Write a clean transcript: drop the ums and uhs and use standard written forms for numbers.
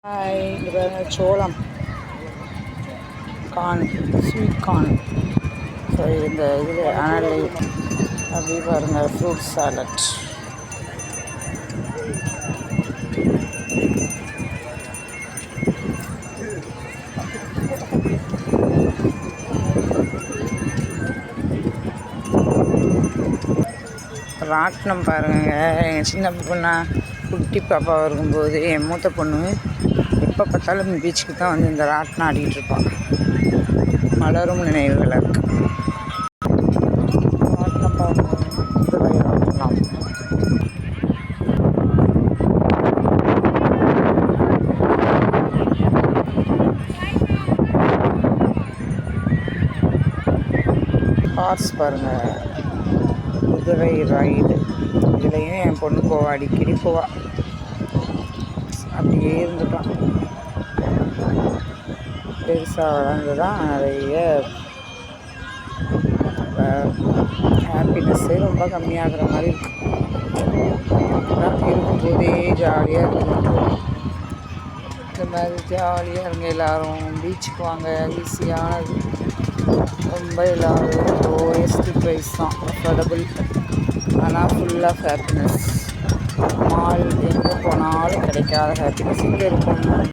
இங்கே பாருங்க சோளம் கார்ன் ஸ்வீட் கார்ன். ஸோ இந்த இதில் அனலை அப்படி பாருங்கள் ஃப்ரூட் சாலட். ராட்டினம் பாருங்க. எங்கள் சின்ன பொண்ணா குட்டி பாப்பா இருக்கும்போது என் மூத்த பொண்ணு எப்போ பார்த்தாலும் பீச்சுக்கு தான் வந்து இந்த ராட்டினம் ஆடிக்கிட்டு இருப்பாள். மலரும் நினைவுகள் இருக்கு. ராட்டினம் பாருங்க, ராட்டினம். ஹார்ஸ் பாருங்கள், குதிரை ரைடு. இதுலேயும் என் பொண்ணு போவா, அடிக்கடி போவா. அப்படியே இருந்துட்டான். பெருசாக வளர்ந்துதான் நிறைய ஹாப்பினஸ்ஸே ரொம்ப கம்மியாகிற மாதிரி இருக்கு. இருக்கும்போதே ஜாலியாக இருக்கும். இந்த மாதிரி ஜாலியாக இருங்க எல்லோரும். பீச்சுக்கு வாங்க, ஈஸியானது. ரொம்ப எல்லோரும் லோயஸ்ட் ப்ரைஸ் தான், அஃபோர்டபுள். ஆனால் ஃபுல் ஆஃப் ஹாப்பினஸ். மால் எங்கே போனாலும் கிடைக்காத ஹாப்பினஸ் இங்கே இருக்கும்.